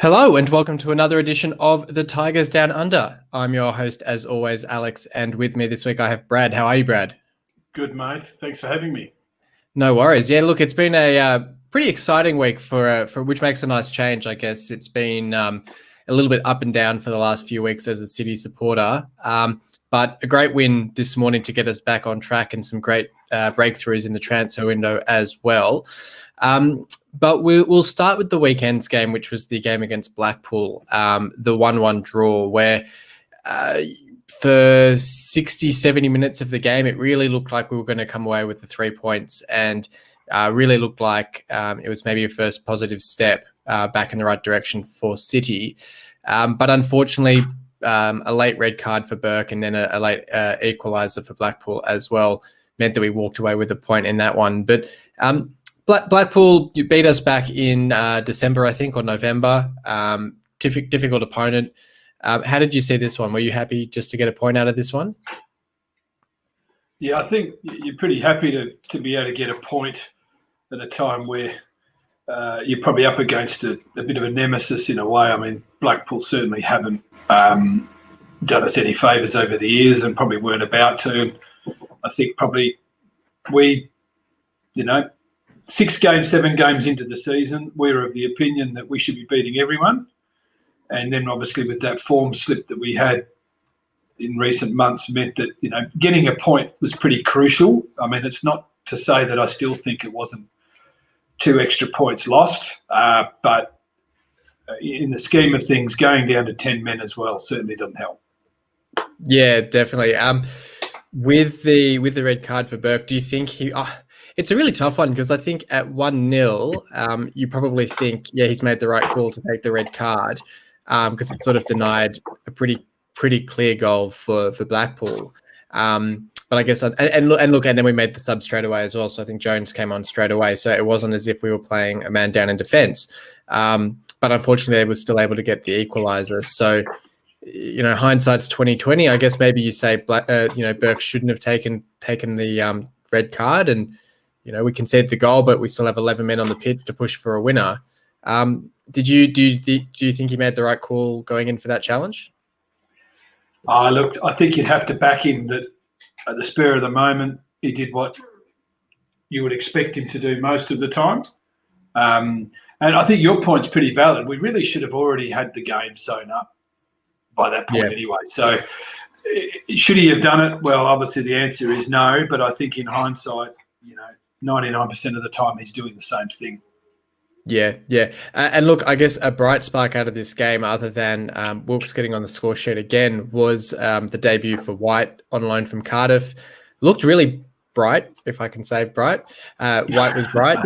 Hello and welcome to another edition of the Tigers Down Under. I'm your host, as always, Alex, and with me this week I have Brad. How are you, Brad? Good, mate. Thanks for having me. No worries. Yeah, look, it's been a pretty exciting week for which makes a nice change, I guess. It's been a little bit up and down for the last few weeks as a City supporter, but a great win this morning to get us back on track and some great breakthroughs in the transfer window as well. But we'll start with the weekend's game, which was the game against Blackpool, the 1-1 draw, where for 60, 70 minutes of the game, it really looked like we were going to come away with the 3 points and really looked like it was maybe a first positive step back in the right direction for City. But unfortunately, a late red card for Burke and then a late equaliser for Blackpool as well meant that we walked away with a point in that one. But Blackpool beat us back in December, I think, or November. Difficult opponent. How did you see this one? Were you happy just to get a point out of this one? Yeah, I think you're pretty happy to be able to get a point at a time where you're probably up against a bit of a nemesis in a way. I mean, Blackpool certainly haven't done us any favours over the years and probably weren't about to. I think probably we, 6 games, 7 games into the season, we're of the opinion that we should be beating everyone. And then obviously with that form slip that we had in recent months meant that, getting a point was pretty crucial. I mean, it's not to say that I still think it wasn't 2 extra points lost, but in the scheme of things, going down to 10 men as well certainly doesn't help. Yeah, definitely. With the red card for Burke, do you think he... it's a really tough one because I think at 1-0, you probably think, yeah, he's made the right call to take the red card because it sort of denied a pretty clear goal for Blackpool. But I guess, and then we made the sub straight away as well. So I think Jones came on straight away. So it wasn't as if we were playing a man down in defence. But unfortunately, they were still able to get the equaliser. So, hindsight's 20/20. I guess maybe you say Burke shouldn't have taken the red card, and we conceded the goal, but we still have 11 men on the pitch to push for a winner. Do you think he made the right call going in for that challenge? Look, I think you'd have to back him that at the spur of the moment, he did what you would expect him to do most of the time. And I think your point's pretty valid. We really should have already had the game sewn up by that point anyway. So should he have done it? Well, obviously the answer is no, but I think in hindsight, 99% of the time he's doing the same thing. Yeah. And look, I guess a bright spark out of this game, other than Wilkes getting on the score sheet again, was the debut for White on loan from Cardiff. Looked really bright, if I can say bright. White was bright.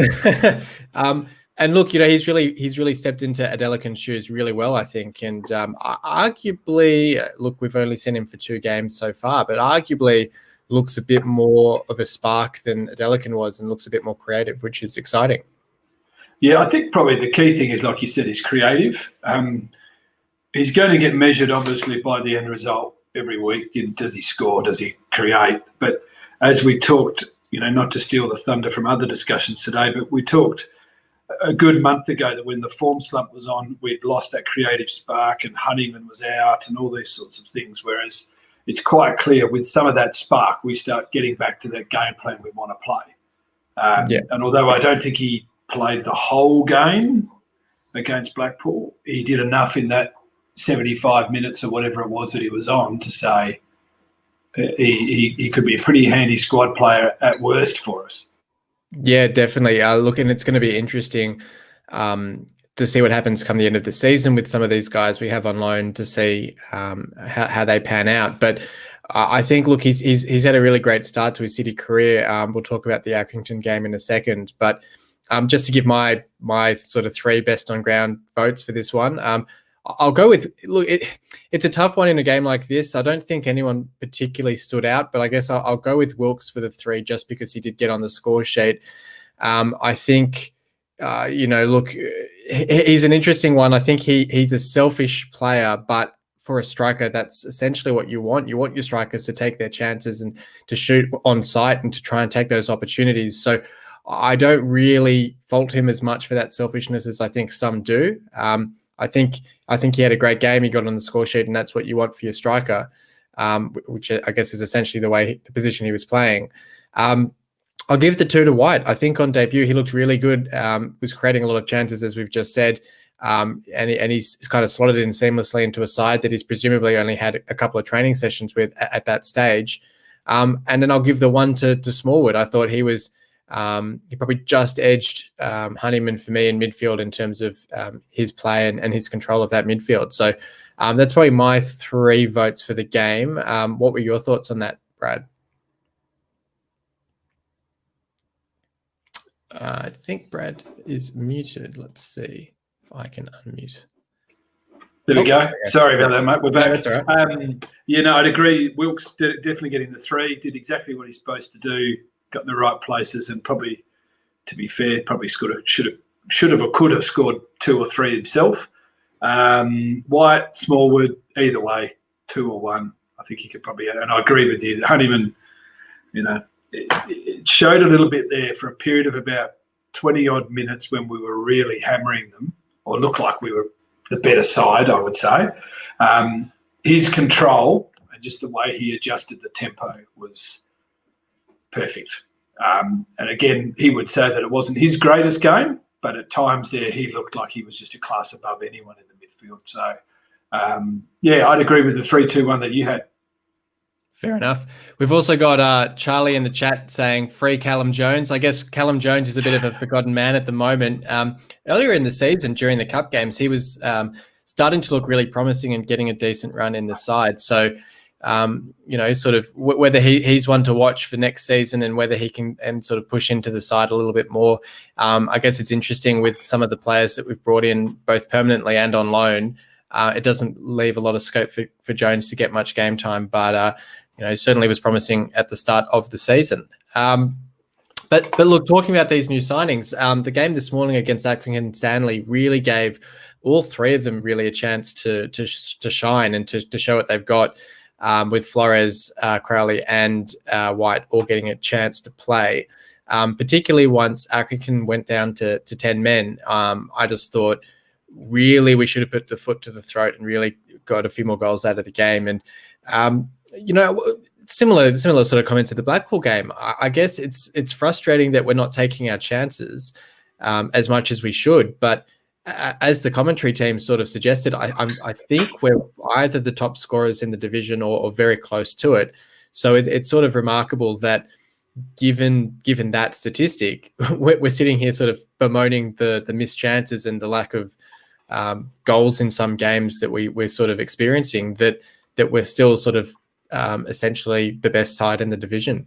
And look, he's really stepped into Adelican's shoes really well, I think. And arguably, look, we've only seen him for 2 games so far, but arguably looks a bit more of a spark than Adelican was and looks a bit more creative, which is exciting. Yeah, I think probably the key thing is, like you said, he's creative. He's going to get measured, obviously, by the end result every week. Does he score? Does he create? But as we talked, not to steal the thunder from other discussions today, but we talked a good month ago that when the form slump was on, we'd lost that creative spark and Honeyman was out and all these sorts of things, whereas it's quite clear with some of that spark, we start getting back to that game plan we want to play. And although I don't think he played the whole game against Blackpool, he did enough in that 75 minutes or whatever it was that he was on to say he could be a pretty handy squad player at worst for us. Yeah, definitely. Look, and it's going to be interesting to see what happens come the end of the season with some of these guys we have on loan to see how they pan out. But I think, look, he's had a really great start to his City career. We'll talk about the Accrington game in a second, but just to give my sort of 3 best on ground votes for this one, I'll go with, look, it's a tough one in a game like this. I don't think anyone particularly stood out, but I guess I'll go with Wilkes for the 3 just because he did get on the score sheet. I think, look, he's an interesting one. I think he's a selfish player, but for a striker, that's essentially what you want. You want your strikers to take their chances and to shoot on sight and to try and take those opportunities. So I don't really fault him as much for that selfishness as I think some do. I think he had a great game. He got on the score sheet, and that's what you want for your striker, which I guess is essentially the position he was playing. I'll give the 2 to White. I think on debut he looked really good. Was creating a lot of chances, as we've just said, and he's kind of slotted in seamlessly into a side that he's presumably only had a couple of training sessions with at that stage. And then I'll give the 1 to Smallwood. I thought he was he probably just edged Honeyman for me in midfield in terms of his play and his control of that midfield. So that's probably my 3 votes for the game. What were your thoughts on that, Brad? I think Brad is muted. Let's see if I can unmute. There we go. Sorry about that, mate. We're back. That's all right. I'd agree. Wilkes definitely getting the 3, did exactly what he's supposed to do, got in the right places, and probably, to be fair, probably should have or could have scored 2 or 3 himself. White, Smallwood, either way, 2 or 1. I think he could probably, and I agree with you. Honeyman, it showed a little bit there for a period of about 20 odd minutes when we were really hammering them, or looked like we were the better side, I would say. His control and just the way he adjusted the tempo was perfect. And again, he would say that it wasn't his greatest game, but at times there he looked like he was just a class above anyone in the midfield. So, I'd agree with the 3-2-1 that you had. Fair enough. We've also got Charlie in the chat saying free Callum Jones. I guess Callum Jones is a bit of a forgotten man at the moment. Earlier in the season, during the cup games, he was starting to look really promising and getting a decent run in the side. So, sort of whether he's one to watch for next season and whether he can and sort of push into the side a little bit more. I guess it's interesting with some of the players that we've brought in both permanently and on loan. It doesn't leave a lot of scope for Jones to get much game time, but certainly was promising at the start of the season. But look, talking about these new signings, the game this morning against Accrington Stanley really gave all 3 of them really a chance to shine and to show what they've got, with Flores, Crowley and White all getting a chance to play. Particularly once Accrington went down to 10 men, I just thought really we should have put the foot to the throat and really got a few more goals out of the game. And similar sort of comment to the Blackpool game. I guess it's frustrating that we're not taking our chances as much as we should. But as the commentary team sort of suggested, I think we're either the top scorers in the division or very close to it. So it's sort of remarkable that given that statistic, we're sitting here sort of bemoaning the missed chances and the lack of goals in some games that we're sort of experiencing, that we're still sort of essentially the best side in the division.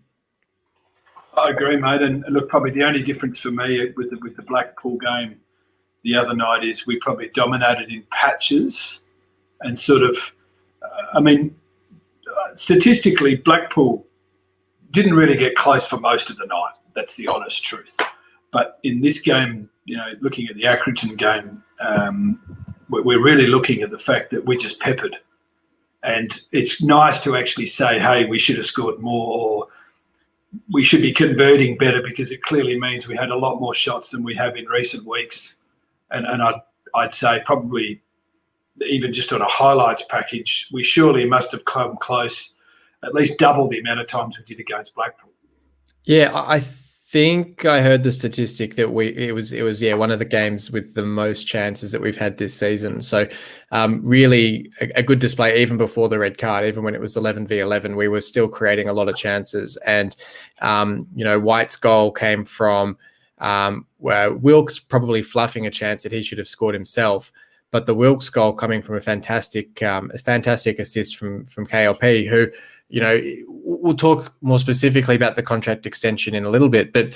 I agree, mate. And look, probably the only difference for me with the Blackpool game the other night is we probably dominated in patches and sort of, statistically, Blackpool didn't really get close for most of the night. That's the honest truth. But in this game, looking at the Accrington game, we're really looking at the fact that we just peppered. And it's nice to actually say, hey, we should have scored more, or we should be converting better, because it clearly means we had a lot more shots than we have in recent weeks. And I'd say probably even just on a highlights package, we surely must have come close, at least double the amount of times we did against Blackpool. Yeah, I think I heard the statistic that it was one of the games with the most chances that we've had this season. So really a good display even before the red card. Even when it was 11v11, we were still creating a lot of chances. And White's goal came from where Wilkes probably fluffing a chance that he should have scored himself, but the Wilkes goal coming from a fantastic assist from KLP, who, we'll talk more specifically about the contract extension in a little bit, but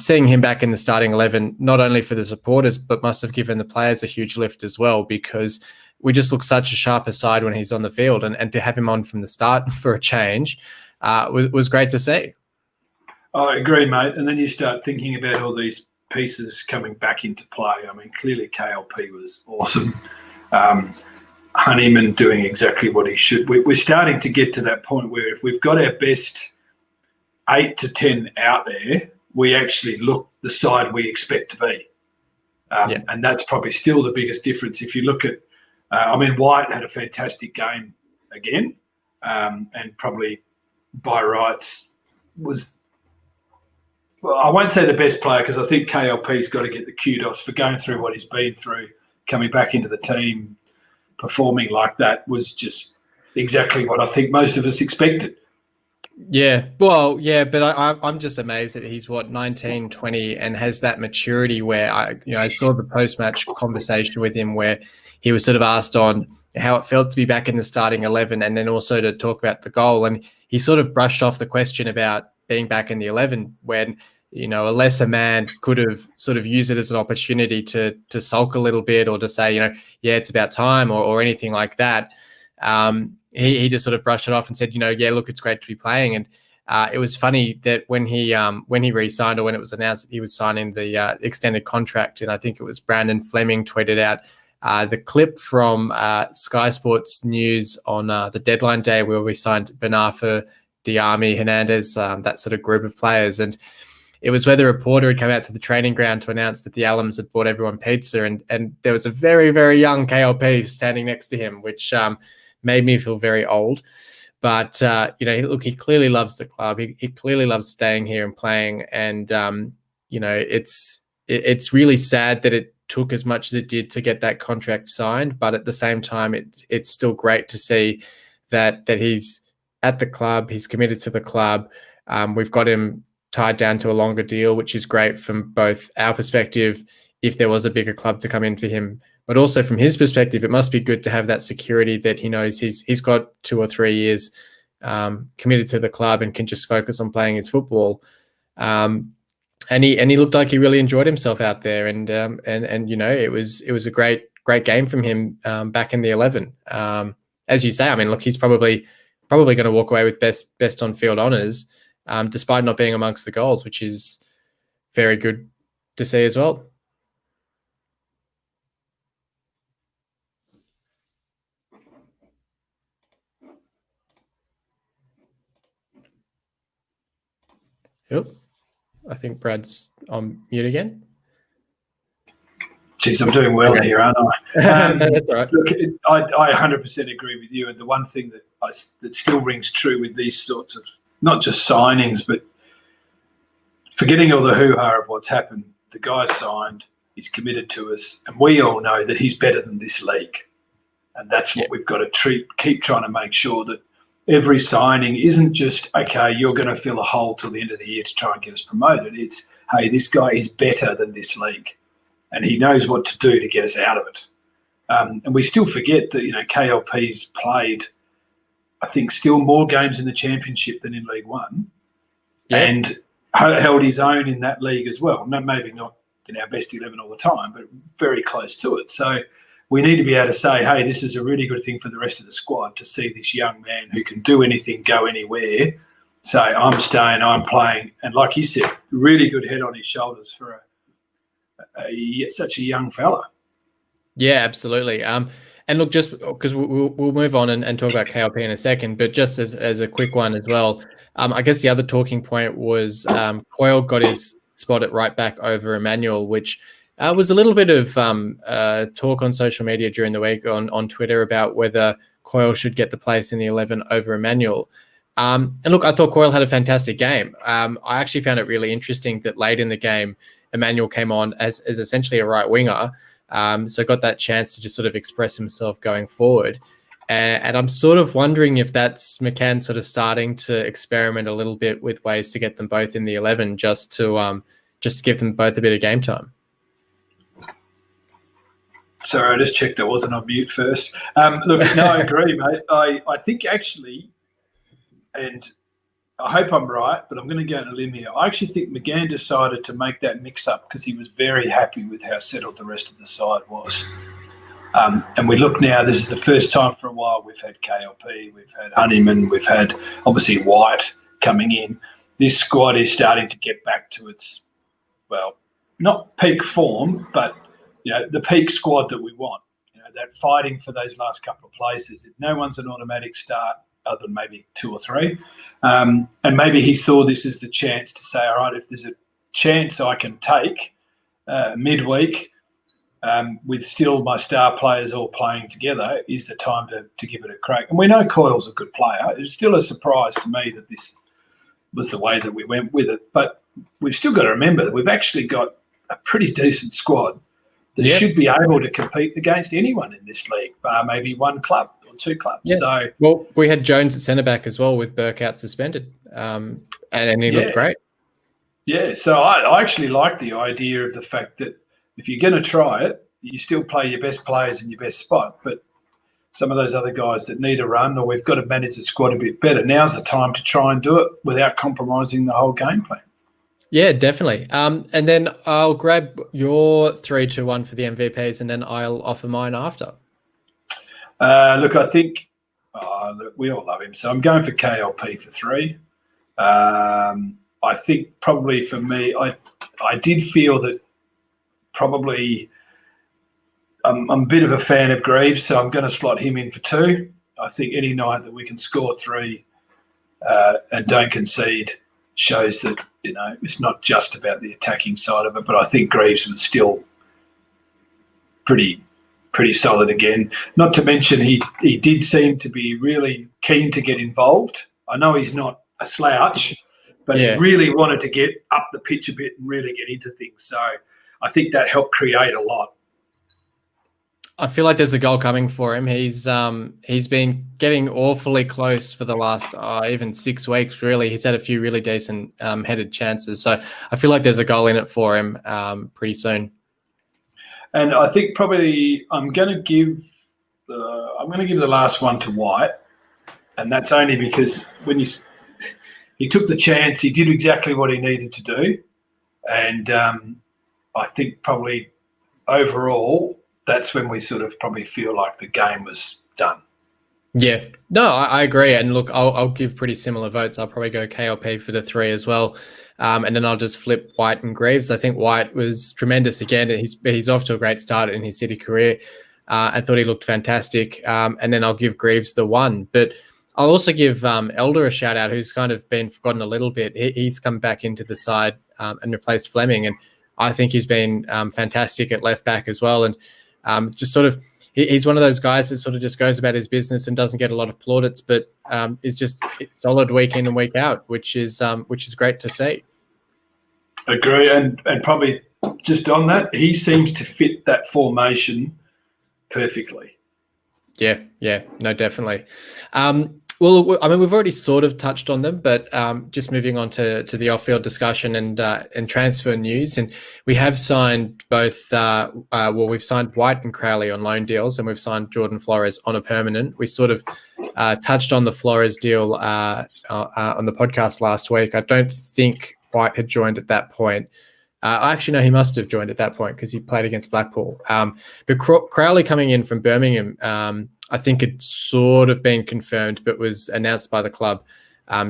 seeing him back in the starting 11, not only for the supporters, but must have given the players a huge lift as well, because we just look such a sharper side when he's on the field, and to have him on from the start for a change was great to see. I agree, mate. And then you start thinking about all these pieces coming back into play. Clearly KLP was awesome. Honeyman doing exactly what he should. We're starting to get to that point where if we've got our best 8 to 10 out there, we actually look the side we expect to be. And that's probably still the biggest difference. If you look at, White had a fantastic game again, and probably by rights was, well, I won't say the best player, because I think KLP's got to get the kudos for going through what he's been through, coming back into the team, performing like that was just exactly what I think most of us expected. Yeah, well, yeah, but I'm just amazed that he's 19, 20 and has that maturity where I saw the post-match conversation with him where he was sort of asked on how it felt to be back in the starting 11 and then also to talk about the goal. And he sort of brushed off the question about being back in the 11 when, a lesser man could have sort of used it as an opportunity to sulk a little bit or to say, yeah, it's about time or anything like that. He just sort of brushed it off and said, yeah, look, it's great to be playing. And it was funny that when he re-signed, or when it was announced that he was signing the extended contract, and I think it was Brandon Fleming tweeted out the clip from Sky Sports News on the deadline day where we signed Benafa, Diami, Hernandez, that sort of group of players. And it was where the reporter had come out to the training ground to announce that the Allams had bought everyone pizza. And there was a very, very young KLP standing next to him, which made me feel very old. But, look, he clearly loves the club. He clearly loves staying here and playing. And, it's really sad that it took as much as it did to get that contract signed. But at the same time, it's still great to see that he's at the club. He's committed to the club. We've got him tied down to a longer deal, which is great from both our perspective, if there was a bigger club to come in for him, but also from his perspective, it must be good to have that security that he knows he's got 2 or 3 years committed to the club and can just focus on playing his football. And he looked like he really enjoyed himself out there, and it was a great game from him back in the 11. As you say, look, he's probably going to walk away with best on field honours, despite not being amongst the goals, which is very good to see as well. Yep. I think Brad's on mute again. Jeez, I'm doing well here, aren't I? That's right. Look, I 100% agree with you. And the one thing that still rings true with these sorts of, not just signings, but forgetting all the hoo-ha of what's happened, the guy signed, he's committed to us, and we all know that he's better than this league. And that's what we've got to keep trying to make sure, that every signing isn't just, okay, you're going to fill a hole till the end of the year to try and get us promoted. It's, hey, this guy is better than this league, and he knows what to do to get us out of it. And we still forget that, KLP's played, I think, still more games in the Championship than in League One, and held his own in that league as well. No, maybe not in our best 11 all the time, but very close to it. So we need to be able to say, hey, this is a really good thing for the rest of the squad to see this young man who can do anything, go anywhere, say, I'm staying, I'm playing. And like you said, really good head on his shoulders for such a young fella. Yeah, absolutely. And look, just because we'll move on and talk about KLP in a second, but just as a quick one as well, I guess the other talking point was Coyle got his spot at right back over Emmanuel, which was a little bit of talk on social media during the week on Twitter about whether Coyle should get the place in the 11 over Emmanuel. And look, I thought Coyle had a fantastic game. I actually found it really interesting that late in the game, Emmanuel came on as essentially a right winger. So got that chance to just sort of express himself going forward. And I'm sort of wondering if that's McCann sort of starting to experiment a little bit with ways to get them both in the 11 just to give them both a bit of game time. Sorry, I just checked I wasn't on mute first. Look, no, I agree, mate. I think actually, and I hope I'm right, but I'm going to go on a limb here. I actually think McGann decided to make that mix-up because he was very happy with how settled the rest of the side was. And we look now, this is the first time for a while we've had KLP, we've had Honeyman, we've had obviously White coming in. This squad is starting to get back to its, well, not peak form, but the peak squad that we want. That fighting for those last couple of places. If no one's an automatic start, other than maybe 2 or 3, and maybe he thought this is the chance to say, all right, if there's a chance I can take midweek with still my star players all playing together, is the time to give it a crack. And we know Coyle's a good player. It's still a surprise to me that this was the way that we went with it. But we've still got to remember that we've actually got a pretty decent squad that should be able to compete against anyone in this league, bar maybe one club or two clubs. Yeah. So, well, we had Jones at centre back as well with Burke out suspended, and he looked great. Yeah, so I actually like the idea of the fact that if you're going to try it, you still play your best players in your best spot. But some of those other guys that need a run, or we've got to manage the squad a bit better, now's the time to try and do it without compromising the whole game plan. Yeah, definitely. And then I'll grab your 3-2-1 for the MVPs, and then I'll offer mine after. Look, I think we all love him, so I'm going for KLP for 3. I think probably for me, I did feel that probably I'm a bit of a fan of Greaves, so I'm going to slot him in for 2. I think any night that we can score 3 and don't concede shows that, it's not just about the attacking side of it, but I think Greaves was still pretty solid again. Not to mention he did seem to be really keen to get involved. I know he's not a slouch, but he really wanted to get up the pitch a bit and really get into things. So I think that helped create a lot. I feel like there's a goal coming for him. He's been getting awfully close for the last even 6 weeks, really. He's had a few really decent headed chances. So I feel like there's a goal in it for him pretty soon. And I think probably I'm going to give the last one to White, and that's only because when he took the chance, he did exactly what he needed to do, and I think probably overall that's when we sort of probably feel like the game was done. Yeah, no, I agree. And look, I'll give pretty similar votes. I'll probably go KLP for the 3 as well. And then I'll just flip White and Greaves. I think White was tremendous again. He's off to a great start in his City career. I thought he looked fantastic. And then I'll give Greaves the 1. But I'll also give Elder a shout out, who's kind of been forgotten a little bit. He's come back into the side and replaced Fleming. And I think he's been fantastic at left back as well. And just sort of, he's one of those guys that sort of just goes about his business and doesn't get a lot of plaudits, but it's solid week in and week out, which is great to see. Agree, and probably just on that, he seems to fit that formation perfectly. Yeah, no, definitely. Well, I mean, we've already sort of touched on them, but just moving on to the off-field discussion and transfer news, and we have signed both. We've signed White and Crowley on loan deals, and we've signed Jordan Flores on a permanent. We sort of touched on the Flores deal on the podcast last week. I don't think White had joined at that point. Actually, no, he must have joined at that point because he played against Blackpool. But Crowley coming in from Birmingham, I think it's sort of been confirmed, but was announced by the club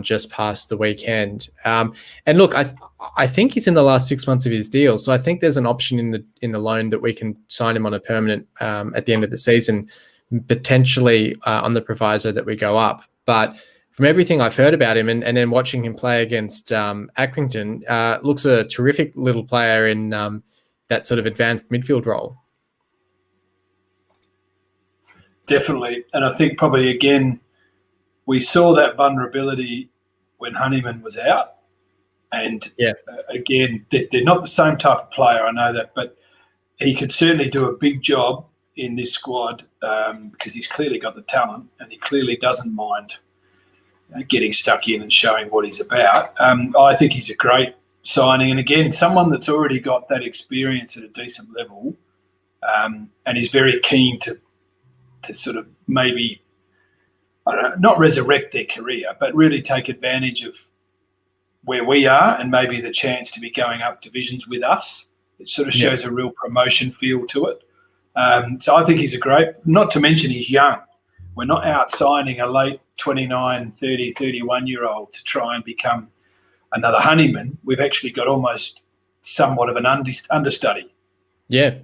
just past the weekend. And look, I think he's in the last 6 months of his deal, so I think there's an option in the loan that we can sign him on a permanent at the end of the season, potentially on the proviso that we go up. But from everything I've heard about him and then watching him play against Accrington, looks a terrific little player in that sort of advanced midfield role. Definitely. And I think probably, again, we saw that vulnerability when Honeyman was out. And, again, they're not the same type of player, I know that, but he could certainly do a big job in this squad because he's clearly got the talent and he clearly doesn't mind getting stuck in and showing what he's about. I think he's a great signing. And, again, someone that's already got that experience at a decent level and is very keen to sort of maybe, I don't know, not resurrect their career, but really take advantage of where we are and maybe the chance to be going up divisions with us. It sort of shows a real promotion feel to it. So I think he's a great, not to mention he's young. We're not out signing a late 29, 30, 31-year-old to try and become another Honeyman. We've actually got almost somewhat of an understudy. Yeah.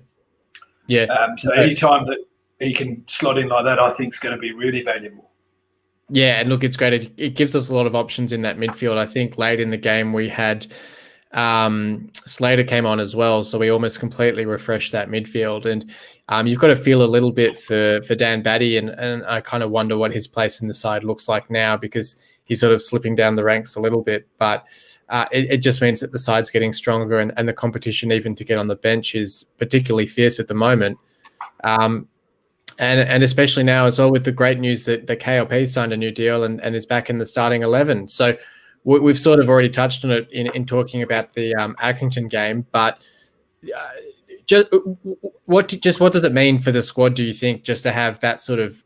So any time that he can slot in like that, I think is going to be really valuable. Yeah, and look, it's great. It gives us a lot of options in that midfield. I think late in the game we had Slater came on as well, so we almost completely refreshed that midfield. And you've got to feel a little bit for Dan Batty, and I kind of wonder what his place in the side looks like now, because he's sort of slipping down the ranks a little bit. But it just means that the side's getting stronger, and the competition even to get on the bench is particularly fierce at the moment. And especially now as well, with the great news that the KLP signed a new deal and is back in the starting 11. So we've sort of already touched on it in talking about the Accrington game, but what does it mean for the squad, do you think, just to have that sort of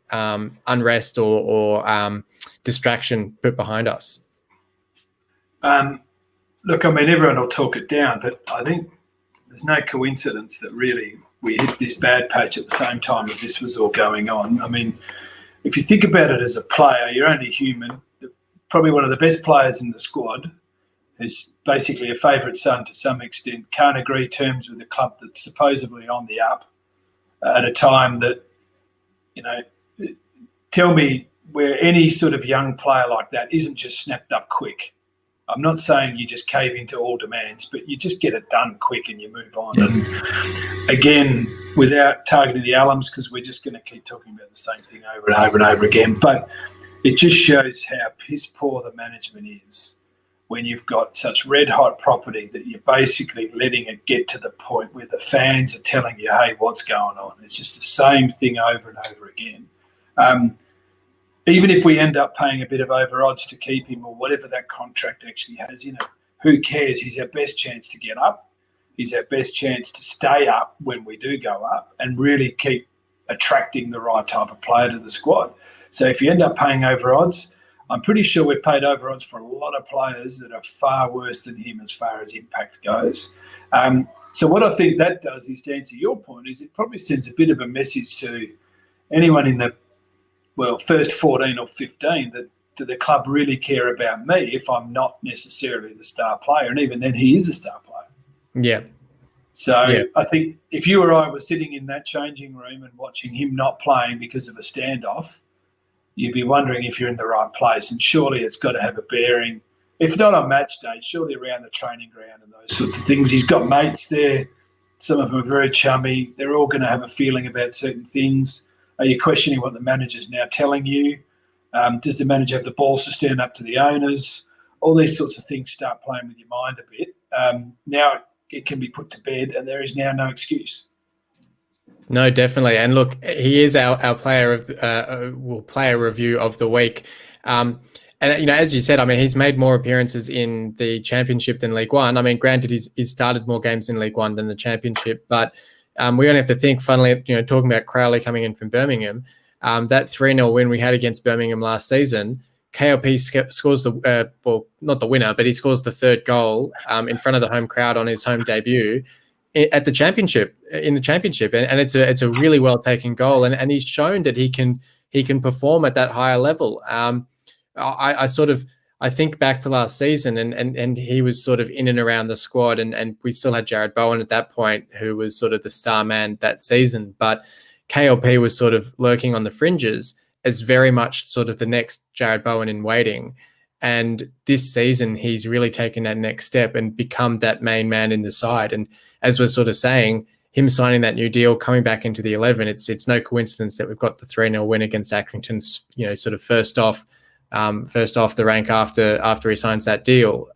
unrest or distraction put behind us? Look, I mean, everyone will talk it down, but I think there's no coincidence that really we hit this bad patch at the same time as this was all going on. I mean, if you think about it as a player, you're only human. Probably one of the best players in the squad, who's basically a favourite son to some extent, can't agree terms with a club that's supposedly on the up at a time that, tell me where any sort of young player like that isn't just snapped up quick. I'm not saying you just cave into all demands, but you just get it done quick and you move on. Yeah. And again, without targeting the alums, because we're just going to keep talking about the same thing over and over and over again, but it just shows how piss poor the management is when you've got such red-hot property that you're basically letting it get to the point where the fans are telling you, hey, what's going on? It's just the same thing over and over again. Even if we end up paying a bit of over odds to keep him, or whatever that contract actually has, who cares? He's our best chance to get up. He's our best chance to stay up when we do go up and really keep attracting the right type of player to the squad. So if you end up paying over odds, I'm pretty sure we've paid over odds for a lot of players that are far worse than him as far as impact goes. So what I think that does is, to answer your point, is it probably sends a bit of a message to anyone in the first 14 or 15, that do the club really care about me if I'm not necessarily the star player? And even then, he is a star player. Yeah. So yeah. I think if you or I were sitting in that changing room and watching him not playing because of a standoff, you'd be wondering if you're in the right place. And surely it's got to have a bearing, if not on match day, surely around the training ground and those sorts of things. He's got mates there. Some of them are very chummy. They're all going to have a feeling about certain things. Are you questioning what the manager's now telling you? Does the manager have the balls to stand up to the owners? All these sorts of things start playing with your mind a bit. Now it can be put to bed, and there is now no excuse. No, definitely. And look, he is our player of player review of the week. And as you said, I mean, he's made more appearances in the Championship than League One. I mean, granted, he's started more games in League One than the Championship, but we only have to think, funnily, talking about Crowley coming in from Birmingham, that 3-0 win we had against Birmingham last season, KLP scores not the winner, but he scores the third goal in front of the home crowd on his home debut at the Championship, and it's a really well taken goal, and he's shown that he can perform at that higher level. I think back to last season, and he was sort of in and around the squad, and we still had Jared Bowen at that point, who was sort of the star man that season. But KLP was sort of lurking on the fringes as very much sort of the next Jared Bowen in waiting. And this season, he's really taken that next step and become that main man in the side. And as we're sort of saying, him signing that new deal, coming back into the 11, it's no coincidence that we've got the 3-0 win against Accrington, sort of first off the rank after he signs that deal.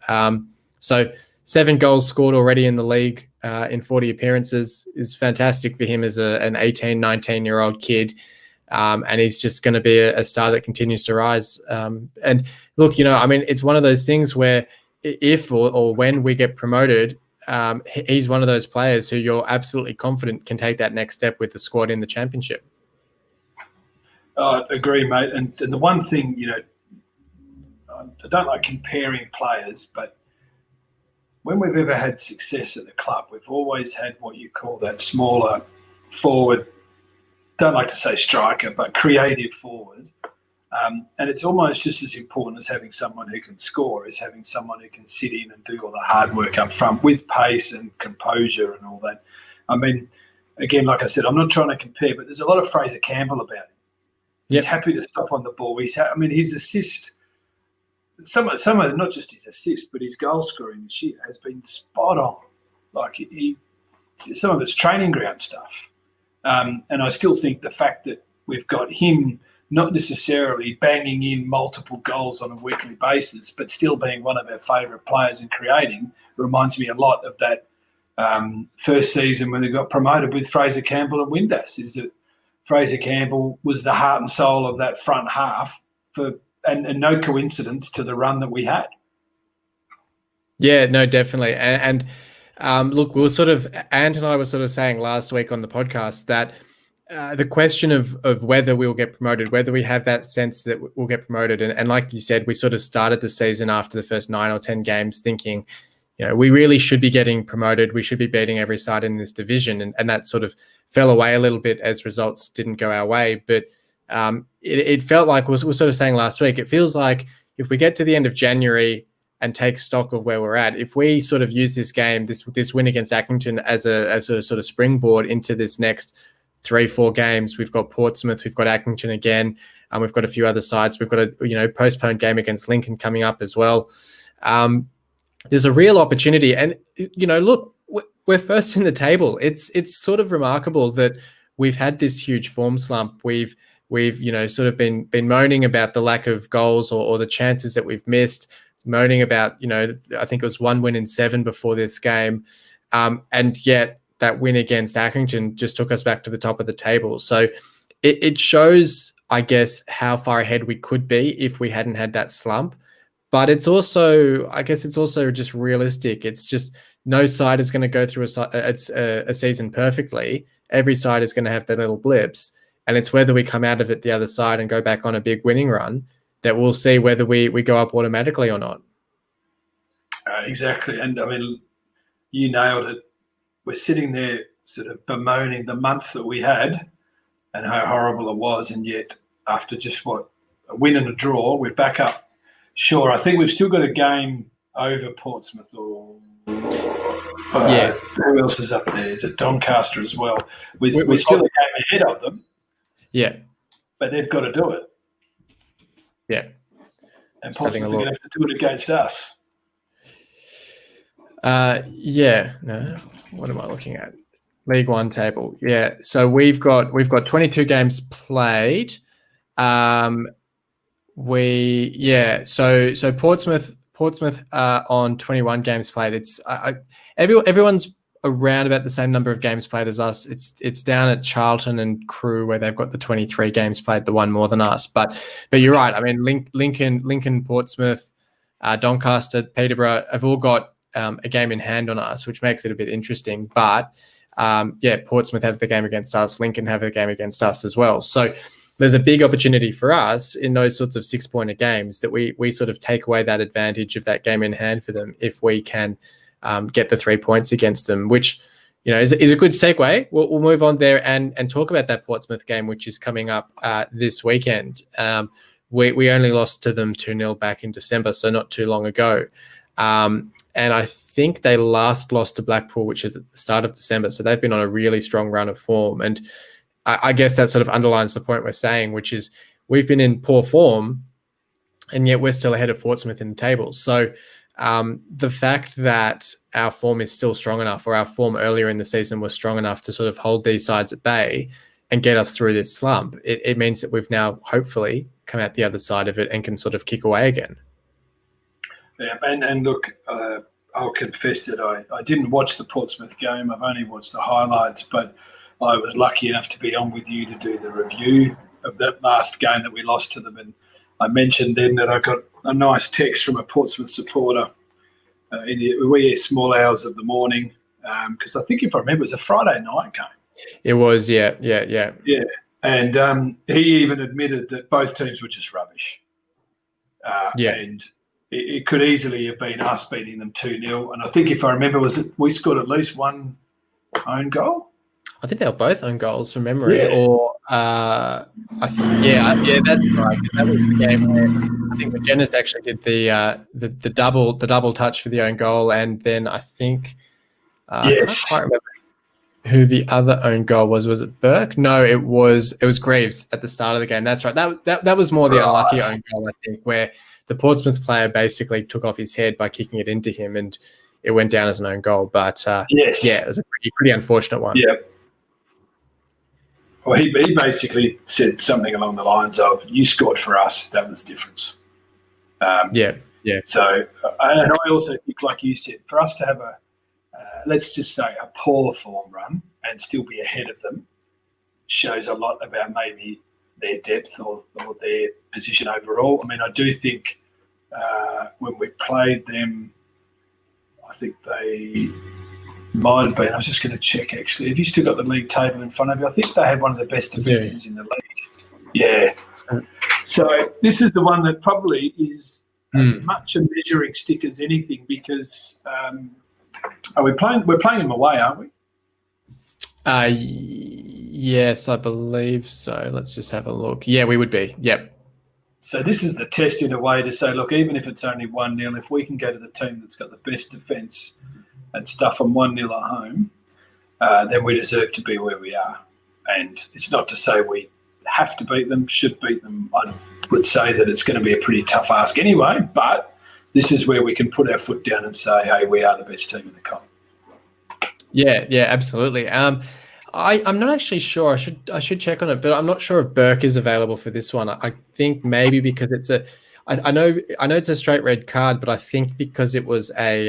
So 7 goals scored already in the league in 40 appearances is fantastic for him as an 18, 19-year-old kid. And he's just going to be a star that continues to rise. And look, I mean, it's one of those things where if or when we get promoted, he's one of those players who you're absolutely confident can take that next step with the squad in the Championship. I agree, mate. And the one thing, I don't like comparing players, but when we've ever had success at the club, we've always had what you call that smaller forward, don't like to say striker, but creative forward. And it's almost just as important as having someone who can score as having someone who can sit in and do all the hard work up front with pace and composure and all that. I mean, again, like I said, I'm not trying to compare, but there's a lot of Fraser Campbell about him. He's happy to stop on the ball. His assist some of not just his assists, but his goal scoring shit has been spot on. Like some of it's training ground stuff, and I still think the fact that we've got him not necessarily banging in multiple goals on a weekly basis, but still being one of our favourite players in creating, reminds me a lot of that first season when they got promoted with Fraser Campbell and Windass. Is that Fraser Campbell was the heart and soul of that front half and no coincidence to the run that we had. Yeah, no, definitely. And look, Ant and I were sort of saying last week on the podcast that the question of whether we'll get promoted, whether we have that sense that we'll get promoted. And like you said, we sort of started the season after the first 9 or 10 games thinking, we really should be getting promoted. We should be beating every side in this division. And that sort of fell away a little bit as results didn't go our way. But it felt like, we were sort of saying last week, it feels like if we get to the end of January and take stock of where we're at, if we sort of use this game, this win against Accrington as a sort of springboard into this next 3-4 games, we've got Portsmouth, we've got Accrington again, and we've got a few other sides. We've got a postponed game against Lincoln coming up as well. There's a real opportunity, and look, we're first in the table. It's sort of remarkable that we've had this huge form slump. We've sort of been moaning about the lack of goals or the chances that we've missed, moaning about I think it was 1 win in 7 before this game, and yet that win against Accrington just took us back to the top of the table. So it shows, I guess, how far ahead we could be if we hadn't had that slump. But it's also, I guess, just realistic. It's just no side is going to go through a season perfectly. Every side is going to have their little blips, and it's whether we come out of it the other side and go back on a big winning run that we'll see whether we go up automatically or not. Exactly, and I mean, you nailed it. We're sitting there sort of bemoaning the month that we had and how horrible it was, and yet after just a win and a draw, we're back up. Sure, I think we've still got a game over Portsmouth or who else is up there? Is it Doncaster as well? We're still a game ahead of them. Yeah. But they've got to do it. Yeah. And Portsmouth are going to have to do it against us. No. What am I looking at? League One table. Yeah. So we've got 22 games played. So Portsmouth on 21 games played. It's everyone's around about the same number of games played as us. It's down at Charlton and Crewe where they've got the 23 games played, the one more than us. But you're right. I mean, Lincoln, Portsmouth, Doncaster, Peterborough have all got a game in hand on us, which makes it a bit interesting. But Portsmouth have the game against us. Lincoln have the game against us as well. So there's a big opportunity for us in those sorts of 6-pointer games that we sort of take away that advantage of that game in hand for them if we can get the 3 points against them, which is a good segue. We'll move on there and talk about that Portsmouth game, which is coming up this weekend. We only lost to them 2-0 back in December, so not too long ago. And I think they last lost to Blackpool, which is at the start of December. So they've been on a really strong run of form. And I guess that sort of underlines the point we're saying, which is we've been in poor form, and yet we're still ahead of Portsmouth in the table. So the fact that our form is still strong enough, or our form earlier in the season was strong enough to sort of hold these sides at bay and get us through this slump, it means that we've now hopefully come out the other side of it and can sort of kick away again. Yeah, and look, I'll confess that I didn't watch the Portsmouth game. I've only watched the highlights, but I was lucky enough to be on with you to do the review of that last game that we lost to them. And I mentioned then that I got a nice text from a Portsmouth supporter in the wee small hours of the morning, because I think, if I remember, it was a Friday night game. It was, yeah. Yeah, and he even admitted that both teams were just rubbish. And it could easily have been us beating them 2-0. And I think, if I remember, we scored at least one own goal. I think they were both own goals from memory. Yeah. Or that's right. That was the game where I think McGinnis actually did the double touch for the own goal, and then I think I can't quite remember. who the other own goal was. Was it Burke? No, it was Greaves at the start of the game. That's right. That was more the unlucky own goal, I think, where the Portsmouth player basically took off his head by kicking it into him, and it went down as an own goal. But Yes. yeah, it was a pretty unfortunate one. Yeah. Well, he basically said something along the lines of, "You scored for us. That was the difference." Yeah. So, and I also think, like you said, for us to have let's just say, a poor form run and still be ahead of them shows a lot about maybe their depth or their position overall. I mean, I do think when we played them, I think they might have been. I was just going to check, actually. Have you still got the league table in front of you? I think they had one of the best defences in the league. Yeah. So this is the one that probably is as much a measuring stick as anything, because we're playing them away, aren't we? Yes, I believe so. Let's just have a look. Yeah, we would be. Yep. So this is the test in a way to say, look, even if it's only 1-0, if we can go to the team that's got the best defence and stuff them 1-0 at home, then we deserve to be where we are. And it's not to say we have to beat them, should beat them. I would say that it's going to be a pretty tough ask anyway, but this is where we can put our foot down and say, hey, we are the best team in the comp. Yeah, absolutely. I'm not actually sure. I should check on it, but I'm not sure if Burke is available for this one. I think maybe because I know it's a straight red card, but I think because it was a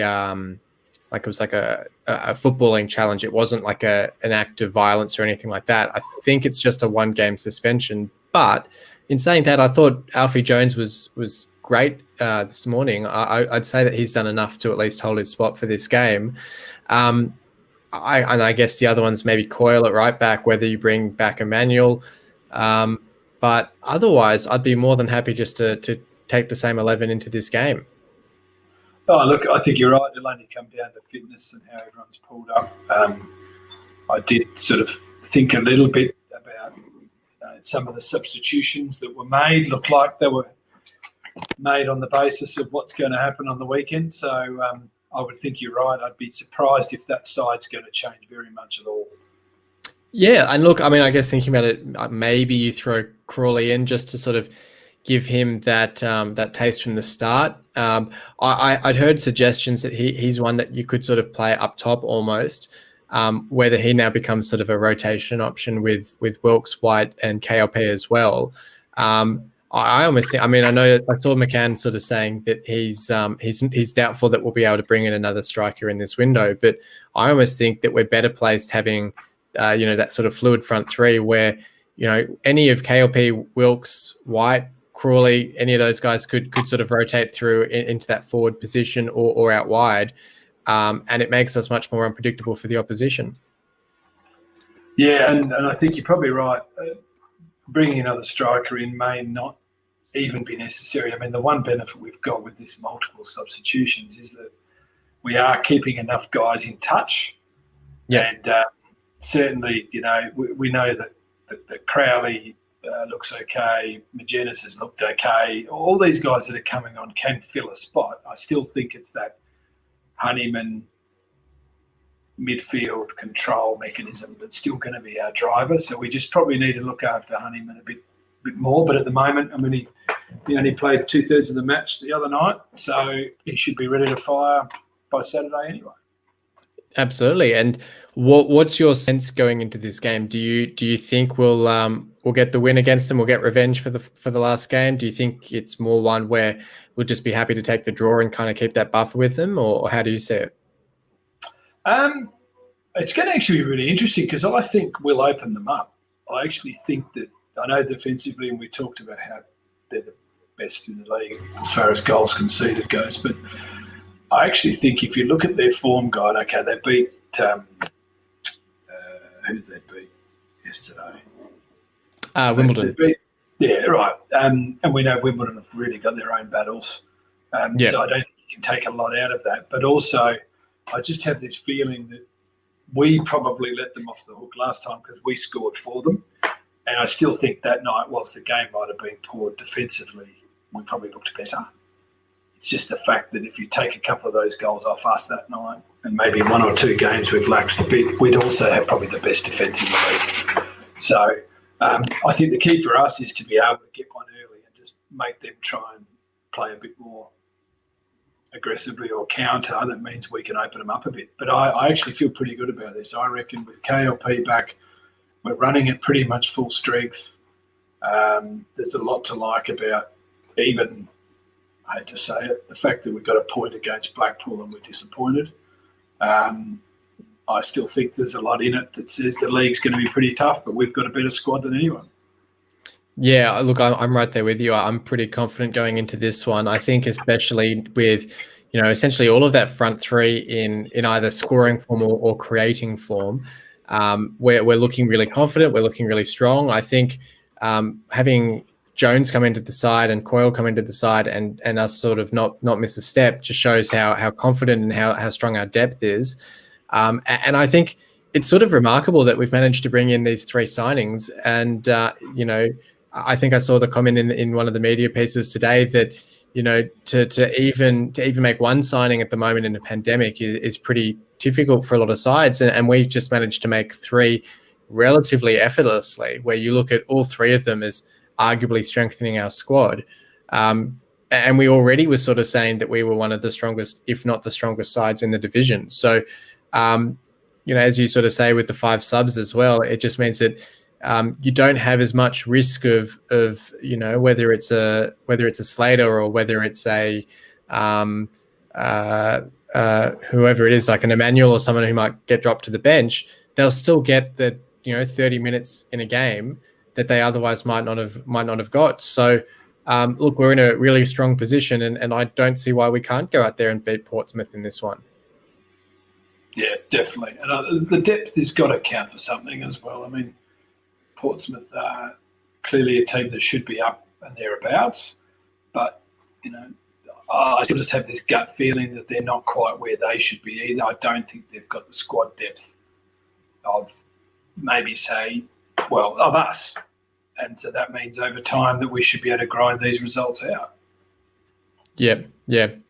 footballing challenge, it wasn't like an act of violence or anything like that. I think it's just a 1-game suspension. But in saying that, I thought Alfie Jones was great this morning. I'd say that he's done enough to at least hold his spot for this game. I guess the other one's maybe Coyle at right back, whether you bring back Emmanuel. But otherwise, I'd be more than happy just to take the same 11 into this game. Oh, look, I think you're right. It'll only come down to fitness and how everyone's pulled up. I did sort of think a little bit about some of the substitutions that were made. Looked like they were made on the basis of what's going to happen on the weekend. So I would think you're right. I'd be surprised if that side's going to change very much at all. Yeah, and look, I mean, I guess thinking about it, maybe you throw Crawley in just to sort of give him that taste from the start. I'd heard suggestions that he's one that you could sort of play up top almost, whether he now becomes sort of a rotation option with Wilkes, White, and KLP as well. I almost think, I mean, I know I saw McCann sort of saying that he's doubtful that we'll be able to bring in another striker in this window, but I almost think that we're better placed having that sort of fluid front three where any of KLP, Wilkes, White, Crawley, any of those guys could sort of rotate through into that forward position or out wide, and it makes us much more unpredictable for the opposition. Yeah, and I think you're probably right. Bringing another striker in may not even be necessary. I mean, the one benefit we've got with this multiple substitutions is that we are keeping enough guys in touch. Yeah. And certainly, we know that Crowley looks okay, Magennis has looked okay. All these guys that are coming on can fill a spot. I still think it's that Honeyman midfield control mechanism that's still going to be our driver. So we just probably need to look after Honeyman a bit more. But at the moment, I mean, he only played 2/3 of the match the other night, so he should be ready to fire by Saturday anyway. Absolutely. And what's your sense going into this game? Do you think we'll get the win against them? We'll get revenge for the last game? Do you think it's more one where we'll just be happy to take the draw and kind of keep that buffer with them, or how do you see it? It's going to actually be really interesting because I think we'll open them up. I actually think that, I know defensively, and we talked about how they're the best in the league as far as goals conceded goes, but I actually think if you look at their form guide, okay, they beat who did they beat yesterday? Wimbledon. Yeah, right. And we know Wimbledon have really got their own battles. So I don't think you can take a lot out of that. But also, I just have this feeling that we probably let them off the hook last time because we scored for them. And I still think that night, whilst the game might have been poor defensively, we probably looked better. it's just the fact that if you take a couple of those goals off us that night, and maybe 1 or 2 games we've lapsed a bit, we'd also have probably the best defence in the league. So I think the key for us is to be able to get one early and just make them try and play a bit more aggressively or counter. That means we can open them up a bit. But I actually feel pretty good about this. I reckon with KLP back, we're running at pretty much full strength. There's a lot to like about even, I hate to say it, the fact that we got a point against Blackpool and we're disappointed. I still think there's a lot in it that says the league's going to be pretty tough, but we've got a better squad than anyone. Yeah, look, I'm right there with you. I'm pretty confident going into this one. I think especially with, essentially all of that front three in either scoring form or creating form, we're looking really confident. We're looking really strong. I think having Jones come into the side and Coyle come into the side and us sort of not miss a step just shows how confident and how strong our depth is. And I think it's sort of remarkable that we've managed to bring in these 3 signings. And, I think I saw the comment in one of the media pieces today that, to even make one signing at the moment in a pandemic is pretty difficult for a lot of sides. And we've just managed to make 3 relatively effortlessly, where you look at all 3 of them as arguably strengthening our squad. And we already were sort of saying that we were one of the strongest, if not the strongest sides in the division. So, as you sort of say with the 5 subs as well, it just means that you don't have as much risk of whether it's a Slater or whether it's a whoever it is, like an Emmanuel or someone who might get dropped to the bench. They'll still get the 30 minutes in a game that they otherwise might not have got. So look, we're in a really strong position, and I don't see why we can't go out there and beat Portsmouth in this one. Yeah, definitely. And the depth has got to count for something as well. I mean, Portsmouth are clearly a team that should be up and thereabouts, but I still just have this gut feeling that they're not quite where they should be either. I don't think they've got the squad depth of maybe of us, and so that means over time that we should be able to grind these results out. Yeah.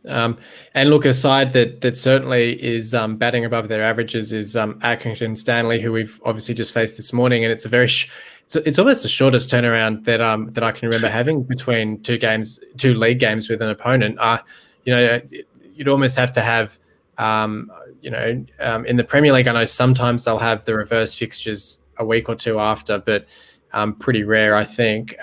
And look, a side that certainly is batting above their averages is Accrington Stanley, who we've obviously just faced this morning, and it's it's almost the shortest turnaround that I can remember having between 2 league games with an opponent. You'd almost have to have in the Premier League, I know sometimes they'll have the reverse fixtures a week or 2 after, but pretty rare, I think.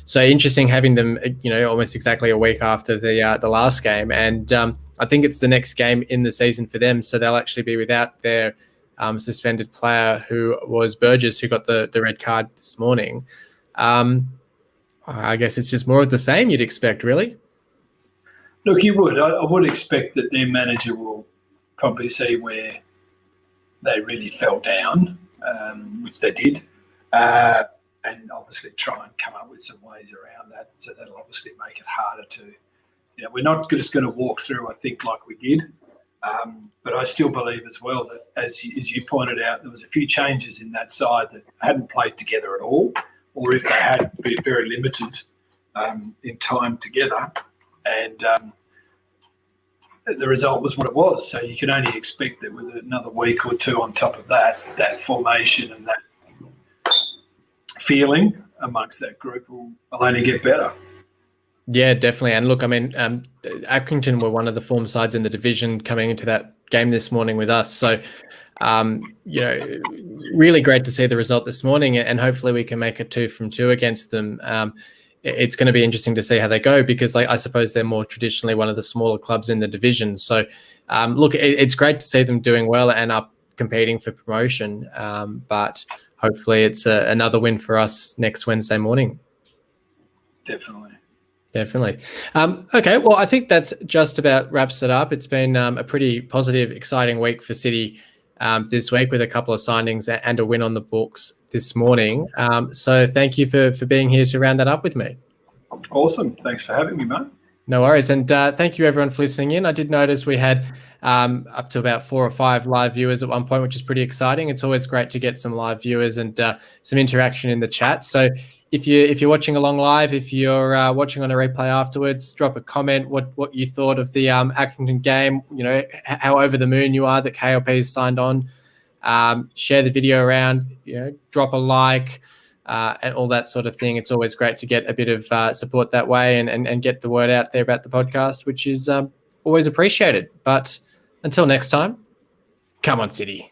So interesting having them, almost exactly a week after the last game. And I think it's the next game in the season for them. So they'll actually be without their suspended player, who was Burgess, who got the red card this morning. I guess it's just more of the same you'd expect, really. Look, you would. I would expect that their manager will probably see where they really fell down, which they did. And obviously try and come up with some ways around that. So that'll obviously make it harder to, we're not just going to walk through, I think, like we did. But I still believe as well that, as you pointed out, there was a few changes in that side that hadn't played together at all, or if they had, been very limited in time together. And the result was what it was. So you can only expect that with another week or 2 on top of that formation and that feeling amongst that group will only get better. Yeah, definitely. And look, I mean, Accrington were one of the form sides in the division coming into that game this morning with us. So, really great to see the result this morning, and hopefully we can make it 2 from 2 against them. It's going to be interesting to see how they go, because I suppose they're more traditionally one of the smaller clubs in the division. So, look, it's great to see them doing well and up competing for promotion. But hopefully it's another win for us next Wednesday morning. Definitely. Okay, well, I think that's just about wraps it up. It's been a pretty positive, exciting week for City this week, with a couple of signings and a win on the books this morning. So thank you for being here to round that up with me. Awesome. Thanks for having me, mate. No worries. And thank you, everyone, for listening in. I did notice we had up to about 4 or 5 live viewers at one point, which is pretty exciting. It's always great to get some live viewers and some interaction in the chat. So if you're watching along live, if you're watching on a replay afterwards, drop a comment what you thought of the Accrington game. You know, how over the moon you are that KLP has signed on. Share the video around. You know, drop a like. And all that sort of thing. It's always great to get a bit of support that way and get the word out there about the podcast, which is always appreciated. But until next time, come on, City.